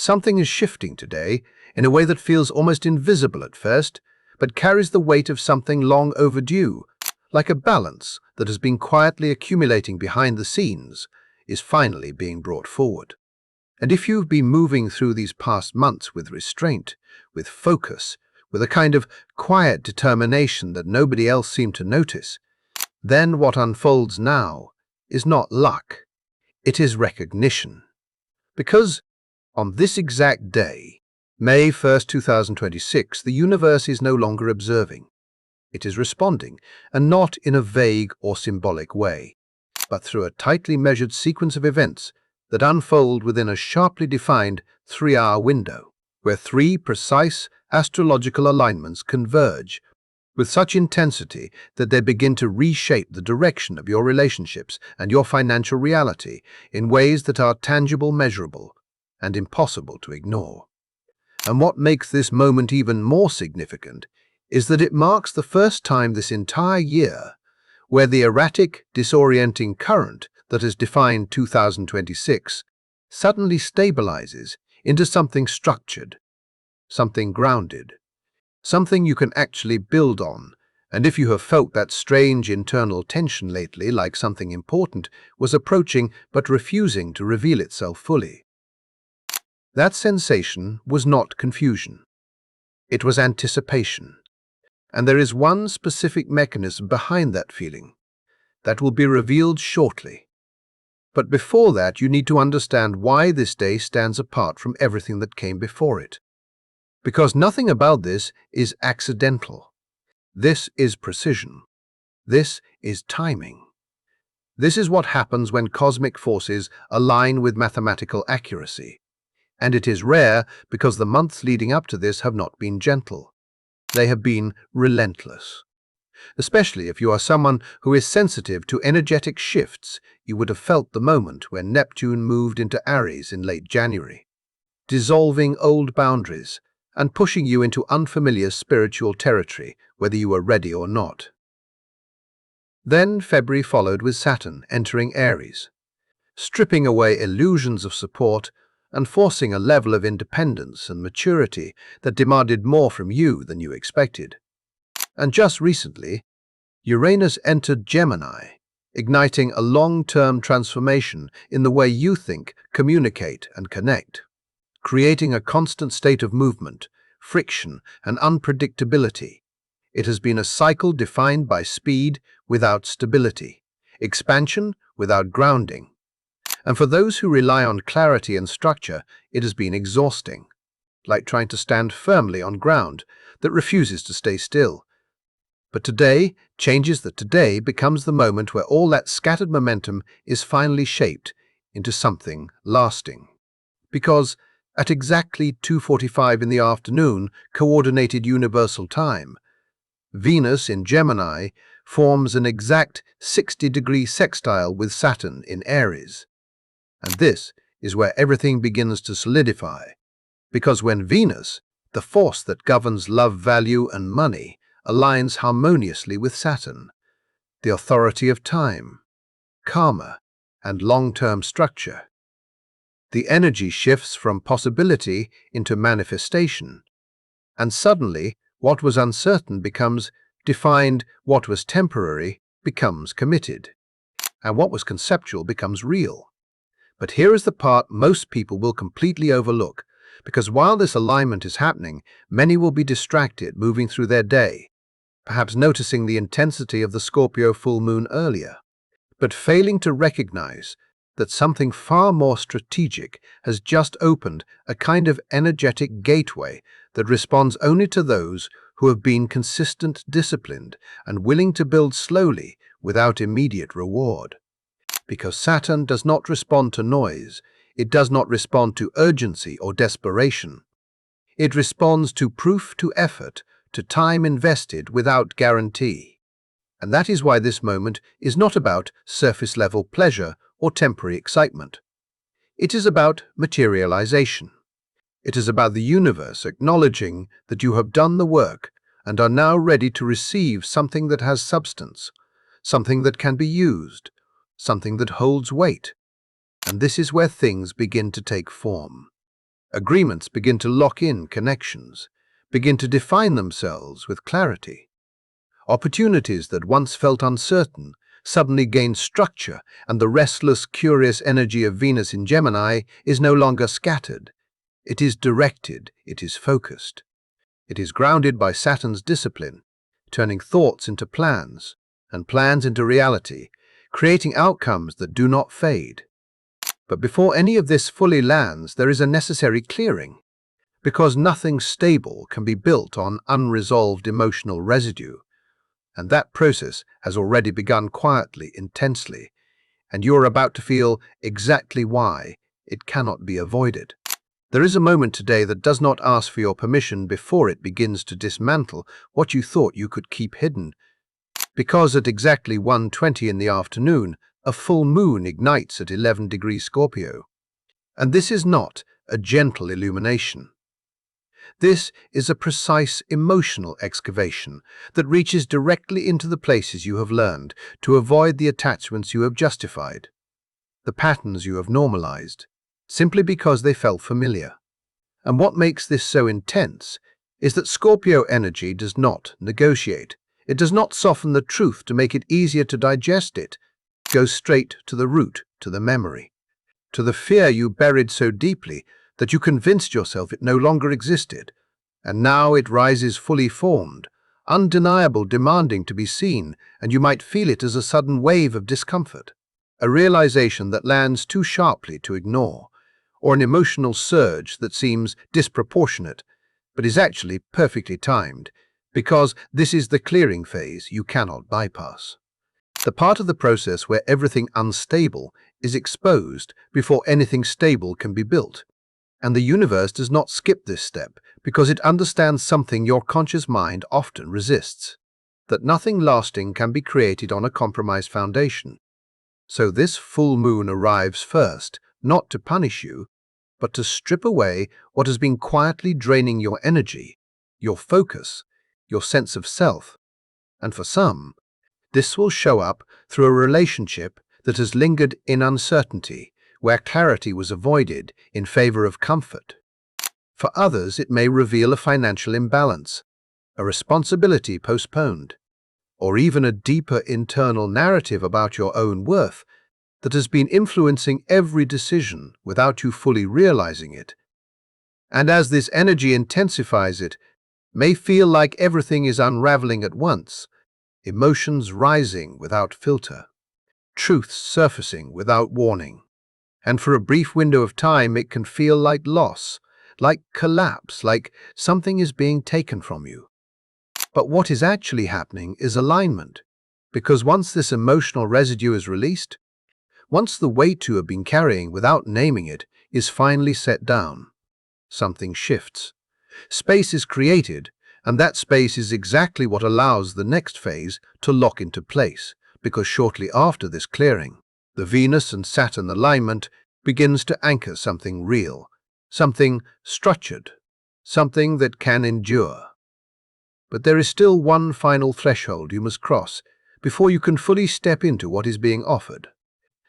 Something is shifting today in a way that feels almost invisible at first, but carries the weight of something long overdue, like a balance that has been quietly accumulating behind the scenes, is finally being brought forward. And if you've been moving through these past months with restraint, with focus, with a kind of quiet determination that nobody else seemed to notice, then what unfolds now is not luck, it is recognition. Because on this exact day, May 1st, 2026, the universe is no longer observing. It is responding, and not in a vague or symbolic way, but through a tightly measured sequence of events that unfold within a sharply defined 3-hour window, where 3 precise astrological alignments converge with such intensity that they begin to reshape the direction of your relationships and your financial reality in ways that are tangible, measurable, and impossible to ignore. And what makes this moment even more significant is that it marks the first time this entire year where the erratic, disorienting current that has defined 2026 suddenly stabilizes into something structured, something grounded, something you can actually build on. And if you have felt that strange internal tension lately, like something important was approaching but refusing to reveal itself fully, that sensation was not confusion. It was anticipation. And there is one specific mechanism behind that feeling that will be revealed shortly. But before that, you need to understand why this day stands apart from everything that came before it. Because nothing about this is accidental. This is precision. This is timing. This is what happens when cosmic forces align with mathematical accuracy. And it is rare because the months leading up to this have not been gentle. They have been relentless. Especially if you are someone who is sensitive to energetic shifts, you would have felt the moment when Neptune moved into Aries in late January, dissolving old boundaries and pushing you into unfamiliar spiritual territory, whether you were ready or not. Then February followed with Saturn entering Aries, stripping away illusions of support and forcing a level of independence and maturity that demanded more from you than you expected. And just recently, Uranus entered Gemini, igniting a long-term transformation in the way you think, communicate, and connect, creating a constant state of movement, friction, and unpredictability. It has been a cycle defined by speed without stability, expansion without grounding. And for those who rely on clarity and structure, it has been exhausting, like trying to stand firmly on ground that refuses to stay still. But today becomes the moment where all that scattered momentum is finally shaped into something lasting. Because at exactly 2:45 in the afternoon, Coordinated Universal Time, Venus in Gemini forms an exact 60-degree sextile with Saturn in Aries. And this is where everything begins to solidify. Because when Venus, the force that governs love, value, and money, aligns harmoniously with Saturn, the authority of time, karma, and long-term structure, the energy shifts from possibility into manifestation, and suddenly what was uncertain becomes defined, what was temporary becomes committed, and what was conceptual becomes real. But here is the part most people will completely overlook, because while this alignment is happening, many will be distracted moving through their day, perhaps noticing the intensity of the Scorpio full moon earlier, but failing to recognize that something far more strategic has just opened, a kind of energetic gateway that responds only to those who have been consistent, disciplined, and willing to build slowly without immediate reward. Because Saturn does not respond to noise, it does not respond to urgency or desperation. It responds to proof, to effort, to time invested without guarantee. And that is why this moment is not about surface-level pleasure or temporary excitement. It is about materialization. It is about the universe acknowledging that you have done the work and are now ready to receive something that has substance, something that can be used, something that holds weight. And this is where things begin to take form. Agreements begin to lock in connections, begin to define themselves with clarity. Opportunities that once felt uncertain suddenly gain structure, and the restless, curious energy of Venus in Gemini is no longer scattered. It is directed, it is focused. It is grounded by Saturn's discipline, turning thoughts into plans, and plans into reality, creating outcomes that do not fade. But before any of this fully lands, there is a necessary clearing, because nothing stable can be built on unresolved emotional residue. And that process has already begun quietly, intensely, and you're about to feel exactly why it cannot be avoided. There is a moment today that does not ask for your permission before it begins to dismantle what you thought you could keep hidden. Because at exactly 1:20 in the afternoon, a full moon ignites at 11 degrees Scorpio. And this is not a gentle illumination. This is a precise emotional excavation that reaches directly into the places you have learned to avoid, the attachments you have justified, the patterns you have normalized, simply because they felt familiar. And what makes this so intense is that Scorpio energy does not negotiate. It does not soften the truth to make it easier to digest it. It goes straight to the root, to the memory, to the fear you buried so deeply that you convinced yourself it no longer existed. And now it rises fully formed, undeniable, demanding to be seen, and you might feel it as a sudden wave of discomfort, a realization that lands too sharply to ignore, or an emotional surge that seems disproportionate, but is actually perfectly timed, because this is the clearing phase you cannot bypass. The part of the process where everything unstable is exposed before anything stable can be built. And the universe does not skip this step because it understands something your conscious mind often resists, that nothing lasting can be created on a compromised foundation. So this full moon arrives first, not to punish you, but to strip away what has been quietly draining your energy, your focus, your sense of self. And for some, this will show up through a relationship that has lingered in uncertainty, where clarity was avoided in favor of comfort. For others, it may reveal a financial imbalance, a responsibility postponed, or even a deeper internal narrative about your own worth that has been influencing every decision without you fully realizing it. And as this energy intensifies, it may feel like everything is unraveling at once, emotions rising without filter, truths surfacing without warning. And for a brief window of time, it can feel like loss, like collapse, like something is being taken from you. But what is actually happening is alignment, because once this emotional residue is released, once the weight you have been carrying without naming it is finally set down, something shifts. Space is created, and that space is exactly what allows the next phase to lock into place, because shortly after this clearing, the Venus and Saturn alignment begins to anchor something real, something structured, something that can endure. But there is still one final threshold you must cross before you can fully step into what is being offered.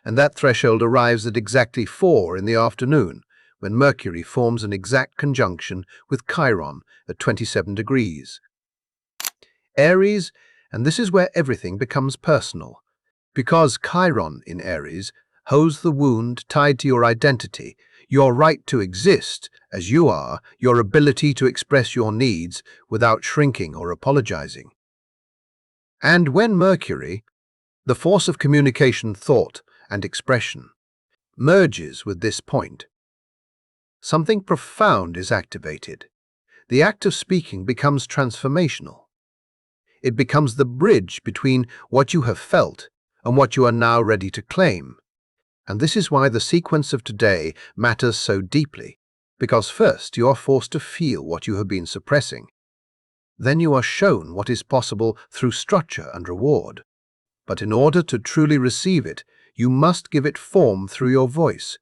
And that threshold arrives at exactly 4 in the afternoon, when Mercury forms an exact conjunction with Chiron at 27 degrees. Aries, and this is where everything becomes personal, because Chiron in Aries holds the wound tied to your identity, your right to exist as you are, your ability to express your needs without shrinking or apologizing. And when Mercury, the force of communication, thought, and expression, merges with this point, something profound is activated. The act of speaking becomes transformational. It becomes the bridge between what you have felt and what you are now ready to claim. And this is why the sequence of today matters so deeply, because first you are forced to feel what you have been suppressing. Then you are shown what is possible through structure and reward. But in order to truly receive it, you must give it form through your voice.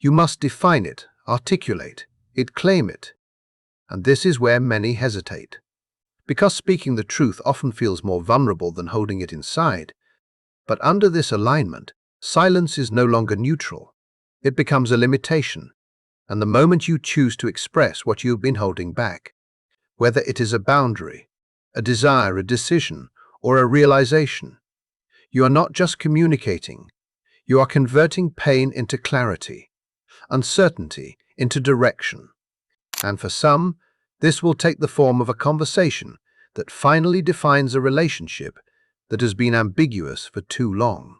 You must define it, articulate it, claim it. And this is where many hesitate, because speaking the truth often feels more vulnerable than holding it inside. But under this alignment, silence is no longer neutral. It becomes a limitation. And the moment you choose to express what you've been holding back, whether it is a boundary, a desire, a decision, or a realization, you are not just communicating, you are converting pain into clarity, uncertainty into direction. And for some, this will take the form of a conversation that finally defines a relationship that has been ambiguous for too long.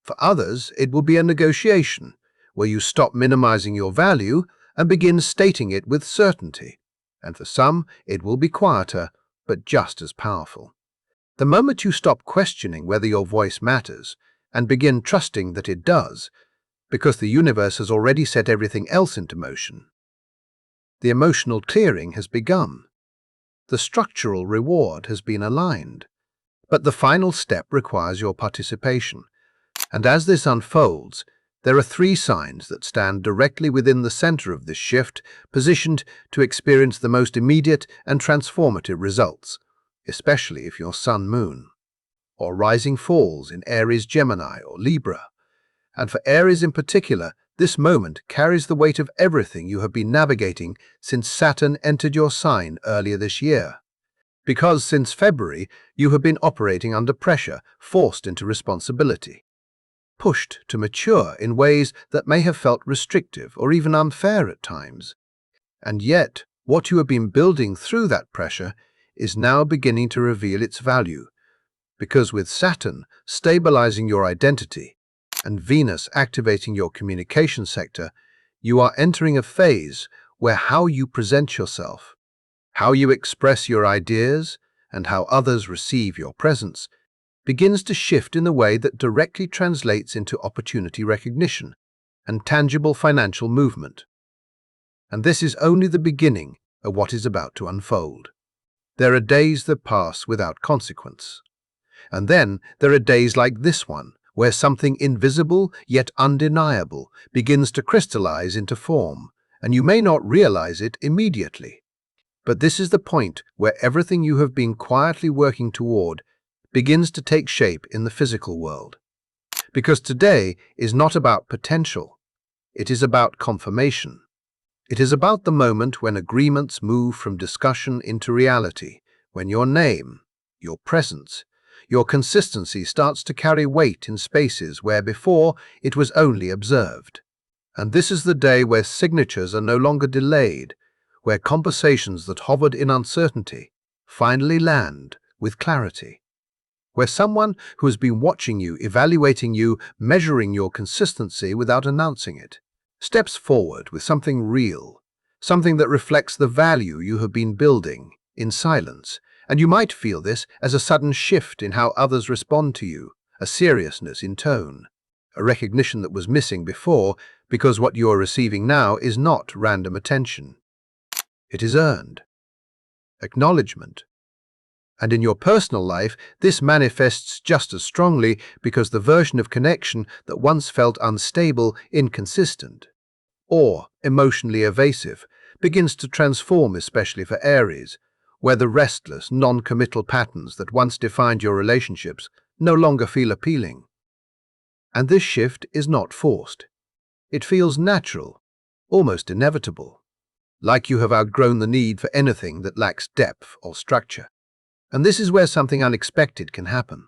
For others, it will be a negotiation where you stop minimizing your value and begin stating it with certainty. And for some, it will be quieter, but just as powerful. The moment you stop questioning whether your voice matters and begin trusting that it does, because the universe has already set everything else into motion, the emotional clearing has begun. The structural reward has been aligned. But the final step requires your participation. And as this unfolds, there are 3 signs that stand directly within the center of this shift, positioned to experience the most immediate and transformative results, especially if your sun-moon or rising falls in Aries, Gemini, or Libra. And for Aries in particular, this moment carries the weight of everything you have been navigating since Saturn entered your sign earlier this year. Because since February, you have been operating under pressure, forced into responsibility, pushed to mature in ways that may have felt restrictive or even unfair at times. And yet, what you have been building through that pressure is now beginning to reveal its value, because with Saturn stabilizing your identity and Venus activating your communication sector, you are entering a phase where how you present yourself, how you express your ideas, and how others receive your presence begins to shift in a way that directly translates into opportunity recognition and tangible financial movement. And this is only the beginning of what is about to unfold. There are days that pass without consequence. And then there are days like this one, where something invisible yet undeniable begins to crystallize into form, and you may not realize it immediately. But this is the point where everything you have been quietly working toward begins to take shape in the physical world. Because today is not about potential, it is about confirmation. It is about the moment when agreements move from discussion into reality, when your name, your presence, your consistency starts to carry weight in spaces where before it was only observed. And this is the day where signatures are no longer delayed, where conversations that hovered in uncertainty finally land with clarity, where someone who has been watching you, evaluating you, measuring your consistency without announcing it, steps forward with something real, something that reflects the value you have been building in silence. And you might feel this as a sudden shift in how others respond to you, a seriousness in tone, a recognition that was missing before, because what you are receiving now is not random attention. It is earned acknowledgement. And in your personal life, this manifests just as strongly because the version of connection that once felt unstable, inconsistent, or emotionally evasive begins to transform, especially for Aries, where the restless, non-committal patterns that once defined your relationships no longer feel appealing. And this shift is not forced. It feels natural, almost inevitable, like you have outgrown the need for anything that lacks depth or structure. And this is where something unexpected can happen.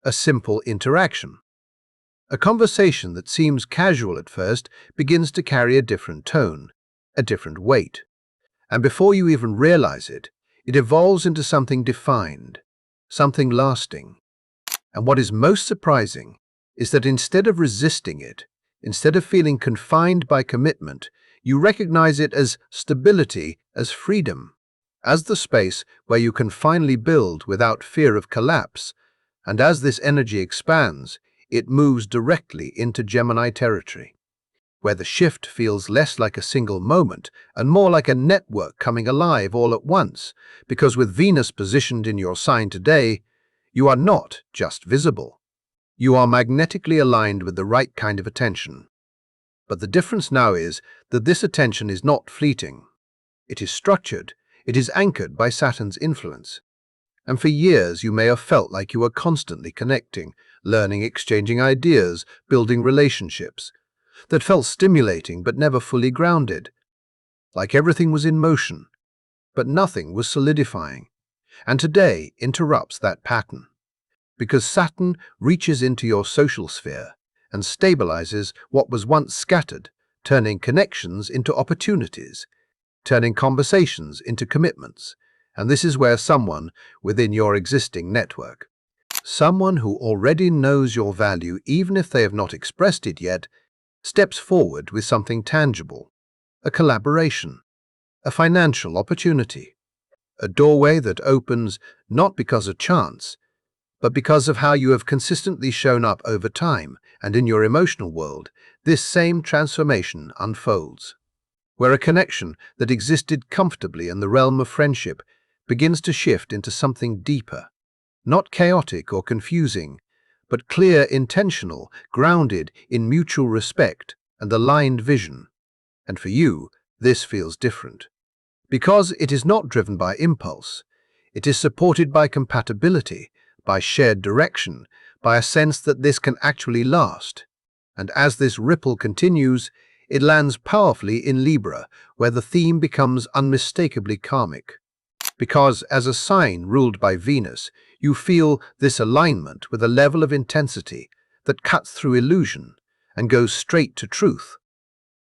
A simple interaction. A conversation that seems casual at first begins to carry a different tone, a different weight. And before you even realize it, it evolves into something defined, something lasting. And what is most surprising is that instead of resisting it, instead of feeling confined by commitment, you recognize it as stability, as freedom, as the space where you can finally build without fear of collapse. And as this energy expands, it moves directly into Gemini territory, where the shift feels less like a single moment and more like a network coming alive all at once, because with Venus positioned in your sign today, you are not just visible. You are magnetically aligned with the right kind of attention. But the difference now is that this attention is not fleeting. It is structured. It is anchored by Saturn's influence. And for years you may have felt like you were constantly connecting, learning, exchanging ideas, building relationships. that felt stimulating but never fully grounded, like everything was in motion, but nothing was solidifying. And today interrupts that pattern, because Saturn reaches into your social sphere and stabilizes what was once scattered, turning connections into opportunities, turning conversations into commitments. And this is where someone within your existing network, someone who already knows your value even if they have not expressed it yet, steps forward with something tangible, a collaboration, a financial opportunity, a doorway that opens not because of chance, but because of how you have consistently shown up over time. And in your emotional world, this same transformation unfolds, where a connection that existed comfortably in the realm of friendship begins to shift into something deeper, not chaotic or confusing, but clear, intentional, grounded in mutual respect and aligned vision. And for you, this feels different, because it is not driven by impulse. It is supported by compatibility, by shared direction, by a sense that this can actually last. And as this ripple continues, it lands powerfully in Libra, where the theme becomes unmistakably karmic. Because as a sign ruled by Venus, you feel this alignment with a level of intensity that cuts through illusion and goes straight to truth.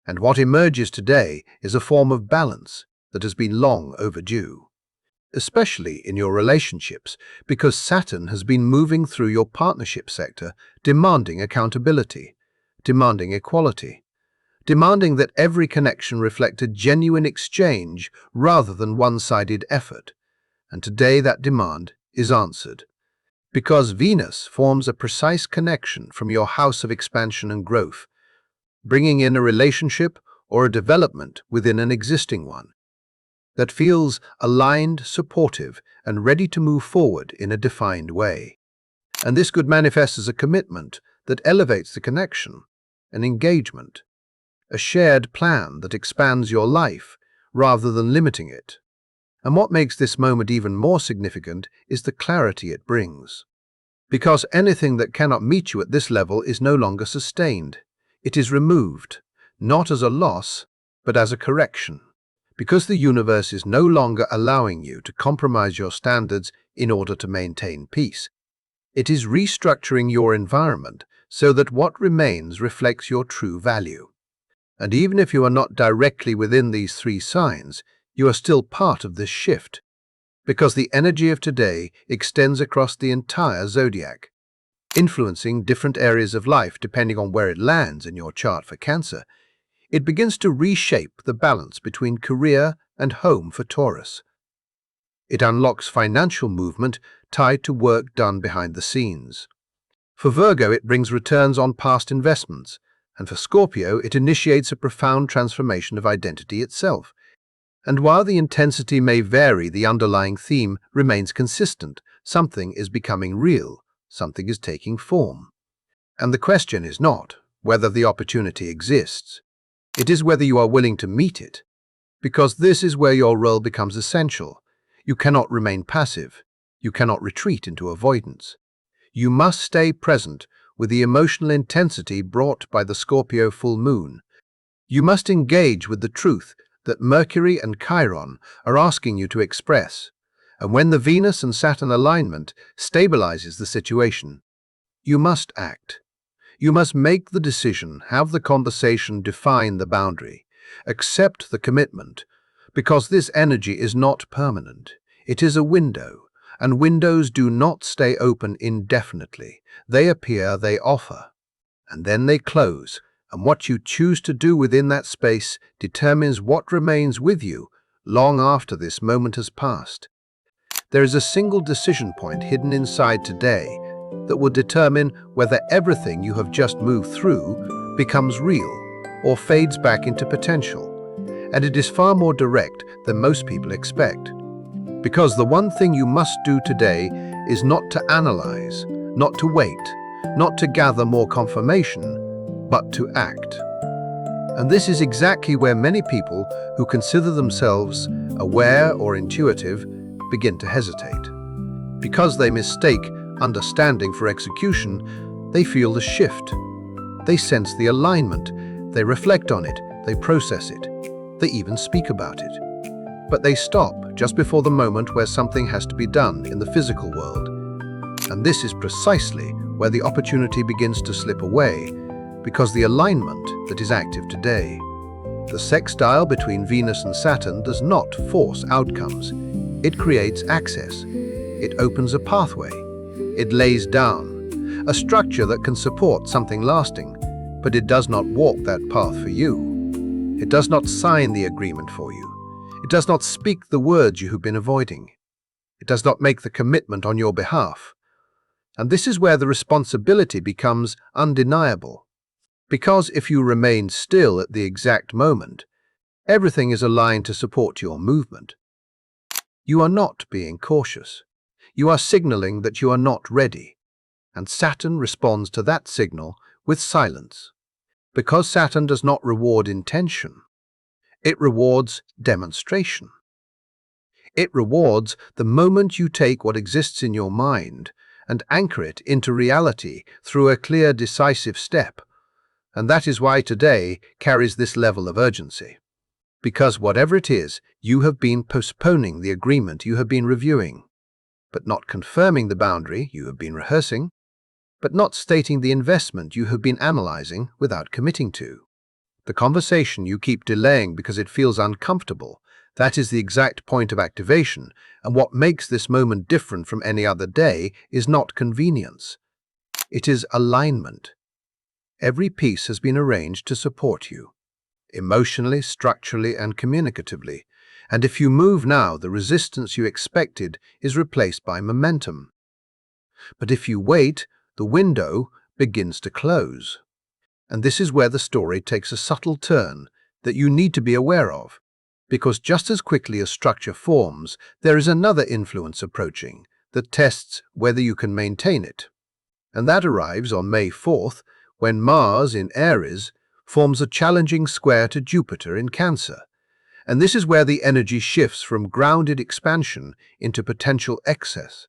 And what emerges today is a form of balance that has been long overdue, especially in your relationships, because Saturn has been moving through your partnership sector, demanding accountability, demanding equality, demanding that every connection reflect a genuine exchange rather than one-sided effort. And today that demand is answered, because Venus forms a precise connection from your house of expansion and growth, bringing in a relationship or a development within an existing one that feels aligned, supportive, and ready to move forward in a defined way. And this could manifest as a commitment that elevates the connection, an engagement, a shared plan that expands your life rather than limiting it. And what makes this moment even more significant is the clarity it brings. Because anything that cannot meet you at this level is no longer sustained. It is removed, not as a loss, but as a correction. Because the universe is no longer allowing you to compromise your standards in order to maintain peace. It is restructuring your environment so that what remains reflects your true value. And even if you are not directly within these three signs, you are still part of this shift, because the energy of today extends across the entire zodiac, influencing different areas of life depending on where it lands in your chart. For Cancer, it begins to reshape the balance between career and home for Taurus. It unlocks financial movement tied to work done behind the scenes. For Virgo, it brings returns on past investments, and for Scorpio, it initiates a profound transformation of identity itself. And while the intensity may vary, the underlying theme remains consistent. Something is becoming real, something is taking form. And the question is not whether the opportunity exists. It is whether you are willing to meet it, because this is where your role becomes essential. You cannot remain passive. You cannot retreat into avoidance. You must stay present with the emotional intensity brought by the Scorpio full moon. You must engage with the truth that Mercury and Chiron are asking you to express. And when the Venus and Saturn alignment stabilizes the situation, you must act. You must make the decision, have the conversation, define the boundary, accept the commitment, because this energy is not permanent. It is a window, and windows do not stay open indefinitely. They appear, they offer, and then they close, and what you choose to do within that space determines what remains with you long after this moment has passed. There is a single decision point hidden inside today that will determine whether everything you have just moved through becomes real or fades back into potential. And it is far more direct than most people expect. Because the one thing you must do today is not to analyze, not to wait, not to gather more confirmation, but to act. And this is exactly where many people who consider themselves aware or intuitive begin to hesitate. Because they mistake understanding for execution, they feel the shift. They sense the alignment, They reflect on it, they process it, they even speak about it. But they stop just before the moment where something has to be done in the physical world. And this is precisely where the opportunity begins to slip away, because the alignment that is active today, the sextile between Venus and Saturn, does not force outcomes. It creates access. It opens a pathway. It lays down a structure that can support something lasting, but it does not walk that path for you. It does not sign the agreement for you. It does not speak the words you have been avoiding. It does not make the commitment on your behalf. And this is where the responsibility becomes undeniable. Because if you remain still at the exact moment, everything is aligned to support your movement. You are not being cautious. You are signaling that you are not ready. And Saturn responds to that signal with silence. Because Saturn does not reward intention, it rewards demonstration. It rewards the moment you take what exists in your mind and anchor it into reality through a clear, decisive step. And that is why today carries this level of urgency. Because whatever it is, you have been postponing the agreement you have been reviewing, but not confirming the boundary you have been rehearsing, but not stating the investment you have been analyzing without committing to. The conversation you keep delaying because it feels uncomfortable, that is the exact point of activation, and what makes this moment different from any other day is not convenience. It is alignment. Every piece has been arranged to support you, emotionally, structurally, and communicatively, and if you move now, the resistance you expected is replaced by momentum. But if you wait, the window begins to close. And this is where the story takes a subtle turn that you need to be aware of, because just as quickly as structure forms, there is another influence approaching that tests whether you can maintain it. And that arrives on May 4th, when Mars in Aries forms a challenging square to Jupiter in Cancer. And this is where the energy shifts from grounded expansion into potential excess.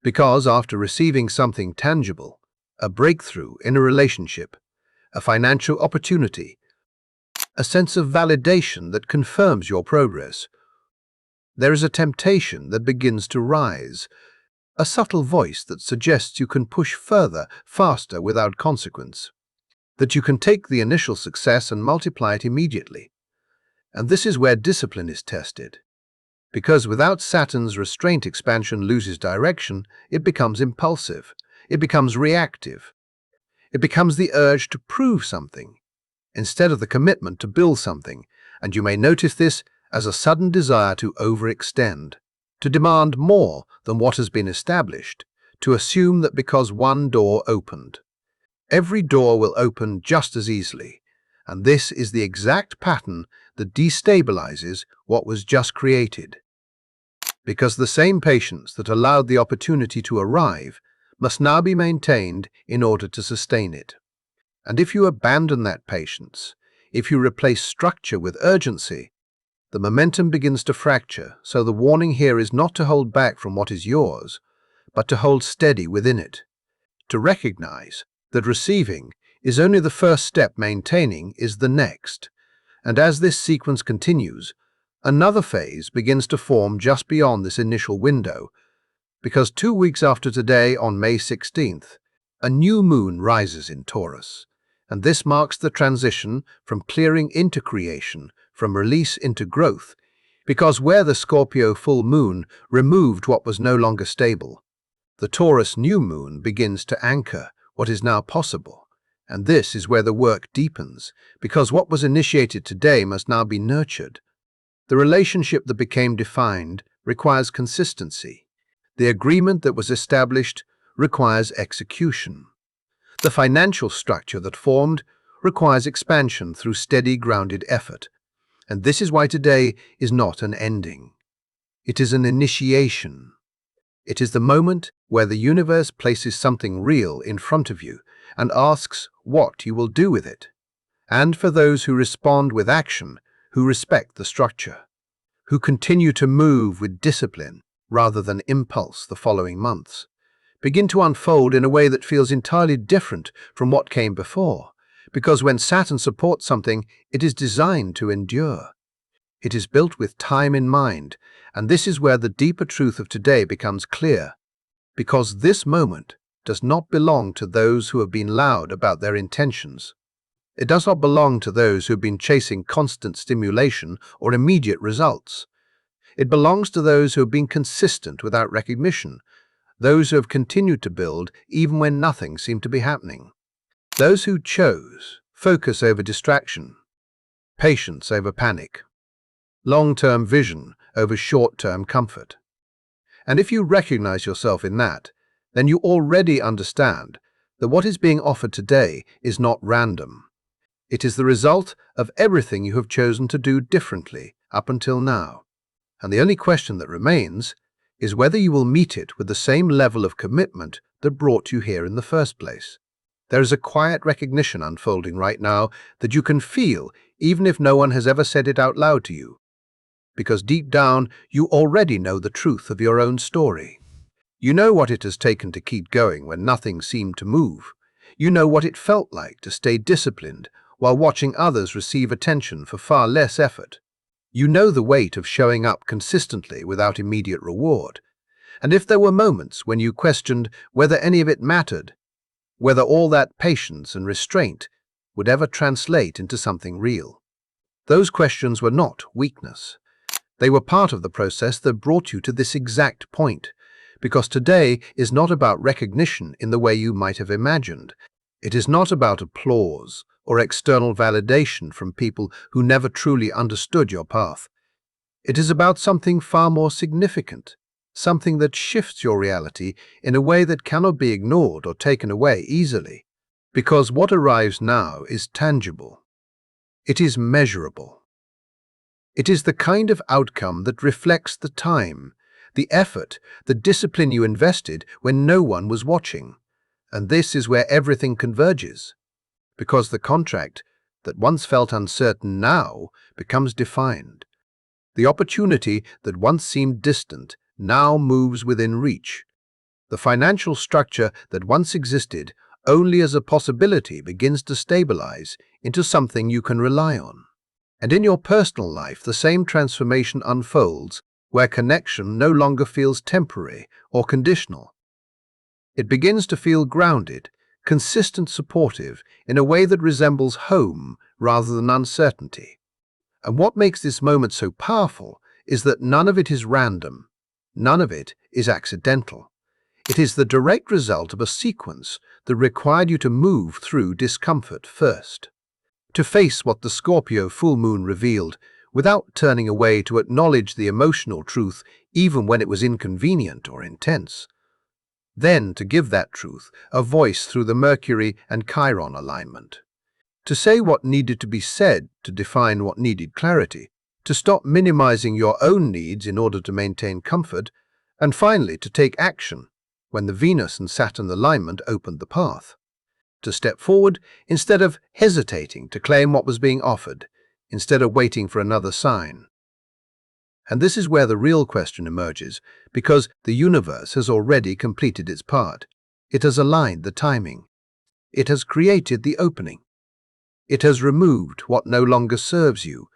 Because after receiving something tangible, a breakthrough in a relationship, a financial opportunity, a sense of validation that confirms your progress, there is a temptation that begins to rise, a subtle voice that suggests you can push further, faster, without consequence, that you can take the initial success and multiply it immediately. And this is where discipline is tested. Because without Saturn's restraint, expansion loses direction, it becomes impulsive, it becomes reactive. It becomes the urge to prove something, instead of the commitment to build something, and you may notice this as a sudden desire to overextend, to demand more than what has been established, to assume that because one door opened, every door will open just as easily, and this is the exact pattern that destabilizes what was just created. Because the same patience that allowed the opportunity to arrive must now be maintained in order to sustain it. And if you abandon that patience, if you replace structure with urgency, the momentum begins to fracture. So the warning here is not to hold back from what is yours, but to hold steady within it, to recognize that receiving is only the first step, maintaining is the next. And as this sequence continues, another phase begins to form just beyond this initial window, because 2 weeks after today, on May 16th, a new moon rises in Taurus, and this marks the transition from clearing into creation, from release into growth, because where the Scorpio full moon removed what was no longer stable, the Taurus new moon begins to anchor what is now possible. And this is where the work deepens, because what was initiated today must now be nurtured. The relationship that became defined requires consistency. The agreement that was established requires execution. The financial structure that formed requires expansion through steady, grounded effort. And this is why today is not an ending. It is an initiation. It is the moment where the universe places something real in front of you and asks what you will do with it. And for those who respond with action, who respect the structure, who continue to move with discipline rather than impulse, the following months begin to unfold in a way that feels entirely different from what came before, Because when Saturn supports something, it is designed to endure. It is built with time in mind, and this is where the deeper truth of today becomes clear. Because this moment does not belong to those who have been loud about their intentions. It does not belong to those who have been chasing constant stimulation or immediate results. It belongs to those who have been consistent without recognition, those who have continued to build even when nothing seemed to be happening. Those who chose focus over distraction, patience over panic, long-term vision over short-term comfort. And if you recognize yourself in that, then you already understand that what is being offered today is not random. It is the result of everything you have chosen to do differently up until now. And the only question that remains is whether you will meet it with the same level of commitment that brought you here in the first place. There is a quiet recognition unfolding right now that you can feel even if no one has ever said it out loud to you. Because deep down, you already know the truth of your own story. You know what it has taken to keep going when nothing seemed to move. You know what it felt like to stay disciplined while watching others receive attention for far less effort. You know the weight of showing up consistently without immediate reward. And if there were moments when you questioned whether any of it mattered, whether all that patience and restraint would ever translate into something real, those questions were not weakness. They were part of the process that brought you to this exact point, because today is not about recognition in the way you might have imagined. It is not about applause or external validation from people who never truly understood your path. It is about something far more significant, something that shifts your reality in a way that cannot be ignored or taken away easily. Because what arrives now is tangible. It is measurable. It is the kind of outcome that reflects the time, the effort, the discipline you invested when no one was watching. And this is where everything converges. Because the contract that once felt uncertain now becomes defined. The opportunity that once seemed distant now moves within reach. The financial structure that once existed only as a possibility begins to stabilize into something you can rely on. And in your personal life, the same transformation unfolds where connection no longer feels temporary or conditional. It begins to feel grounded, consistent, supportive in a way that resembles home rather than uncertainty. And what makes this moment so powerful is that none of it is random, none of it is accidental. It is the direct result of a sequence that required you to move through discomfort first, to face what the Scorpio full moon revealed without turning away to acknowledge the emotional truth even when it was inconvenient or intense. Then to give that truth a voice through the Mercury and Chiron alignment. To say what needed to be said to define what needed clarity, to stop minimizing your own needs in order to maintain comfort, and finally to take action when the Venus and Saturn alignment opened the path. To step forward instead of hesitating to claim what was being offered, instead of waiting for another sign. And this is where the real question emerges, because the universe has already completed its part. It has aligned the timing. It has created the opening. It has removed what no longer serves you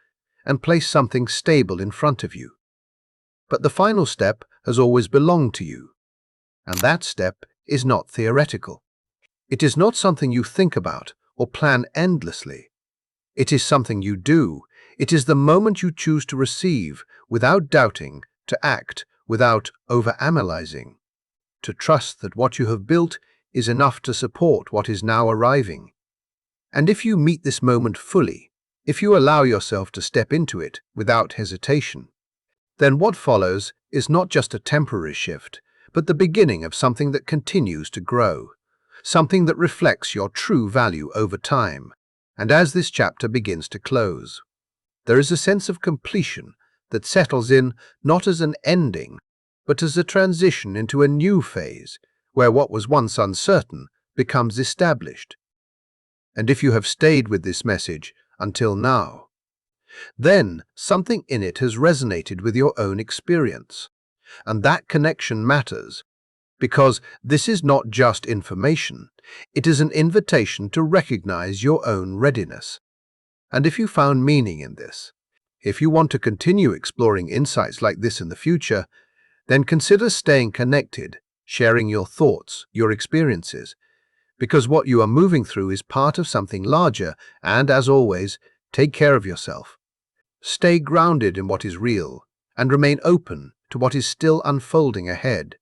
and placed something stable in front of you. But the final step has always belonged to you, and that step is not theoretical. It is not something you think about or plan endlessly. It is something you do. It is the moment you choose to receive without doubting, to act without overanalyzing, to trust that what you have built is enough to support what is now arriving. And if you meet this moment fully, if you allow yourself to step into it without hesitation, then what follows is not just a temporary shift, but the beginning of something that continues to grow, something that reflects your true value over time. And as this chapter begins to close, there is a sense of completion that settles in not as an ending, but as a transition into a new phase where what was once uncertain becomes established. And if you have stayed with this message until now, then something in it has resonated with your own experience. And that connection matters, because this is not just information, it is an invitation to recognize your own readiness. And if you found meaning in this, if you want to continue exploring insights like this in the future, then consider staying connected, sharing your thoughts, your experiences, because what you are moving through is part of something larger, and as always, take care of yourself. Stay grounded in what is real, and remain open to what is still unfolding ahead.